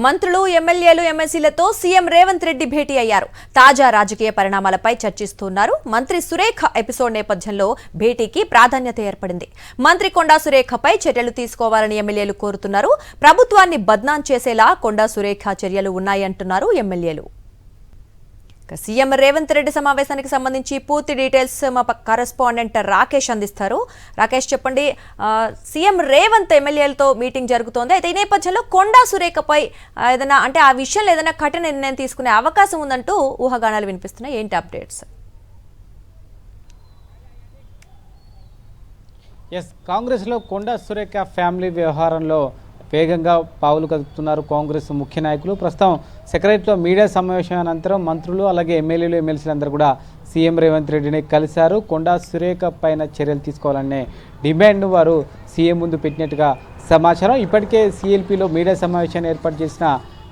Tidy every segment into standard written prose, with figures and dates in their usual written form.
మంత్రులు ఎమ్మెల్యేలు ఎమ్మెల్సీలతో సీఎం రేవంత్ రెడ్డి భేటీ అయ్యారు. తాజా రాజకీయ పరిణామాలపై చర్చిస్తున్నారు. మంత్రి సురేఖ ఎపిసోడ్ నేపథ్యంలో భేటీకి ప్రాధాన్యత ఏర్పడింది. మంత్రి కొండా సురేఖపై చర్యలు తీసుకోవాలని ఎమ్మెల్యేలు కోరుతున్నారు. ప్రభుత్వాన్ని బద్నాం చేసేలా కొండా సురేఖ చర్యలు ఉన్నాయంటున్నారు ఎమ్మెల్యేలు. సీఎం రేవంత్ రెడ్డి సమావేశానికి సంబంధించి పూర్తి డీటెయిల్స్ మా కరెస్పాండెంట్ రాకేష్ అందిస్తారు. రాకేష్, చెప్పండి, సీఎం రేవంత్ ఎమ్మెల్యేలతో మీటింగ్ జరుగుతోంది. అయితే ఈ నేపథ్యంలో కొండా సురేఖపై ఏదైనా అంటే ఆ విషయంలో ఏదైనా కఠిన నిర్ణయం తీసుకునే అవకాశం ఉందంటూ ఊహాగానాలు వినిపిస్తున్నాయి. ఏంటి అప్డేట్స్? కాంగ్రెస్లో కొండా సురేఖ ఫ్యామిలీ వ్యవహారంలో వేగంగా పావులు కదుపుతున్నారు కాంగ్రెస్ ముఖ్య నాయకులు. ప్రస్తుతం సెక్రటరీలో మీడియా సమావేశం అనంతరం మంత్రులు అలాగే ఎమ్మెల్యేలు ఎమ్మెల్సీలు అందరూ కూడా సీఎం రేవంత్ రెడ్డిని కలిశారు. కొండా సురేఖ పైన చర్యలు తీసుకోవాలనే డిమాండ్ను వారు సీఎం ముందు పెట్టినట్టుగా సమాచారం. ఇప్పటికే సిఎల్పిలో మీడియా సమావేశాన్ని ఏర్పాటు చేసిన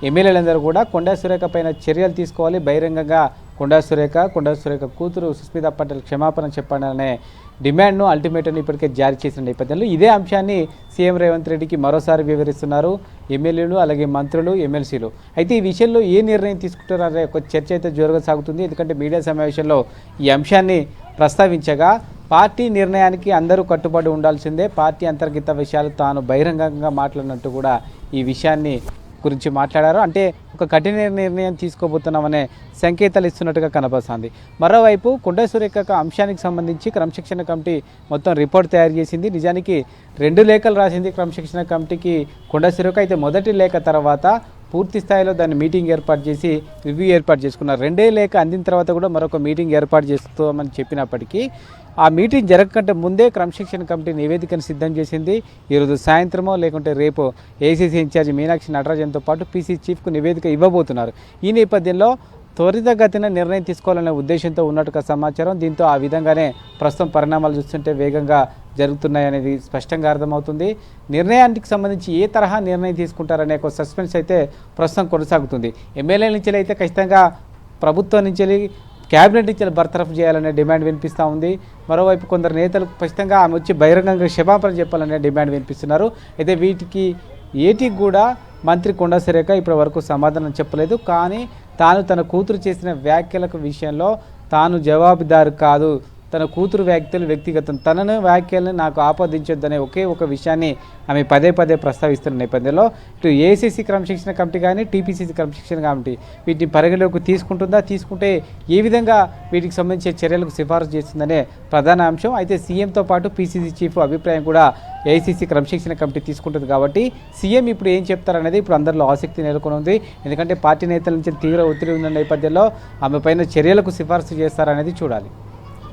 ఎమ్మెల్యేలందరూ కూడా కొండా సురేఖ పైన చర్యలు తీసుకోవాలి, బహిరంగంగా కొండా సురేఖ కూతురు సుస్మిత పటేల్ క్షమాపణ చెప్పాలనే డిమాండ్ను అల్టిమేటంని ఇప్పటికే జారీ చేసిన నేపథ్యంలో ఇదే అంశాన్ని సీఎం రేవంత్ రెడ్డికి మరోసారి వివరిస్తున్నారు ఎమ్మెల్యేలు అలాగే మంత్రులు ఎమ్మెల్సీలు. అయితే ఈ విషయంలో ఏ నిర్ణయం తీసుకుంటారనే ఒక చర్చ అయితే జోరుగా సాగుతుంది. ఎందుకంటే మీడియా సమావేశంలో ఈ అంశాన్ని ప్రస్తావించగా పార్టీ నిర్ణయానికి అందరూ కట్టుబడి ఉండాల్సిందే, పార్టీ అంతర్గత విషయాలు తాను బహిరంగంగా మాట్లాడినట్టు కూడా ఈ విషయాన్ని గురించి మాట్లాడారు. అంటే ఒక కఠిన నిర్ణయం తీసుకోబోతున్నామనే సంకేతాలు ఇస్తున్నట్టుగా కనబడుతుంది. మరోవైపు కొండా సురేఖ అంశానికి సంబంధించి క్రమశిక్షణ కమిటీ మొత్తం రిపోర్ట్ తయారు చేసింది. నిజానికి 2 లేఖలు రాసింది క్రమశిక్షణ కమిటీకి కొండా సురేఖ. అయితే మొదటి లేఖ తర్వాత పూర్తి స్థాయిలో దాన్ని మీటింగ్ ఏర్పాటు చేసి రివ్యూ ఏర్పాటు చేసుకున్నారు. 2వ లేఖ అందిన తర్వాత కూడా మరొక మీటింగ్ ఏర్పాటు చేస్తామని చెప్పినప్పటికీ ఆ మీటింగ్ జరగకంటే ముందే క్రమశిక్షణ కమిటీ నివేదికను సిద్ధం చేసింది. ఈరోజు సాయంత్రమో లేకుంటే రేపు ఏసీసీ ఇన్ఛార్జి మీనాక్షి నటరాజన్తో పాటు పీసీ చీఫ్కు నివేదిక ఇవ్వబోతున్నారు. ఈ నేపథ్యంలో త్వరితగతిన నిర్ణయం తీసుకోవాలనే ఉద్దేశంతో ఉన్నట్టుగా సమాచారం. దీంతో ఆ విధంగానే ప్రస్తుతం పరిణామాలు చూస్తుంటే వేగంగా జరుగుతున్నాయనేది స్పష్టంగా అర్థమవుతుంది. నిర్ణయానికి సంబంధించి ఏ తరహా నిర్ణయం తీసుకుంటారనే ఒక సస్పెన్స్ అయితే ప్రస్తుతం కొనసాగుతుంది. ఎమ్మెల్యేల నుంచి అయితే ఖచ్చితంగా ప్రభుత్వం నుంచి క్యాబినెట్ నుంచి బర్తరఫ్ చేయాలనే డిమాండ్ వినిపిస్తూ ఉంది. మరోవైపు కొందరు నేతలు ఖచ్చితంగా ఆమె వచ్చి బహిరంగంగా క్షమాపణ చెప్పాలనే డిమాండ్ వినిపిస్తున్నారు. అయితే వీటికి ఏటికి కూడా మంత్రి కొండా సురేఖ ఇప్పటి వరకు సమాధానం చెప్పలేదు. కానీ తాను తన కూతురు చేసిన వ్యాఖ్యలకు విషయంలో తాను జవాబుదారు కాదు, తన కూతురు వ్యాఖ్యలు వ్యక్తిగతం, తనను వ్యాఖ్యలను నాకు ఆపాదించొద్దనే ఒకే ఒక విషయాన్ని ఆమె పదే ప్రస్తావిస్తున్న నేపథ్యంలో ఇటు ఏసీసీ క్రమశిక్షణ కమిటీ కానీ టీపీసీసీ క్రమశిక్షణ కమిటీ వీటిని పరిగణలోకి తీసుకుంటుందా, తీసుకుంటే ఏ విధంగా వీటికి సంబంధించిన చర్యలకు సిఫారసు చేస్తుందనే ప్రధాన అంశం. అయితే సీఎంతో పాటు పీసీసీ చీఫ్ అభిప్రాయం కూడా ఏఐసీసీ క్రమశిక్షణ కమిటీ తీసుకుంటుంది. కాబట్టి సీఎం ఇప్పుడు ఏం చెప్తారనేది ఇప్పుడు అందరిలో ఆసక్తి నెలకొని ఉంది. ఎందుకంటే పార్టీ నేతల నుంచి తీవ్ర ఒత్తిడి ఉన్న నేపథ్యంలో ఆమె పైన చర్యలకు సిఫారసు చేస్తారనేది చూడాలి.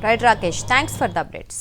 Right, Rakesh. Thanks for the updates.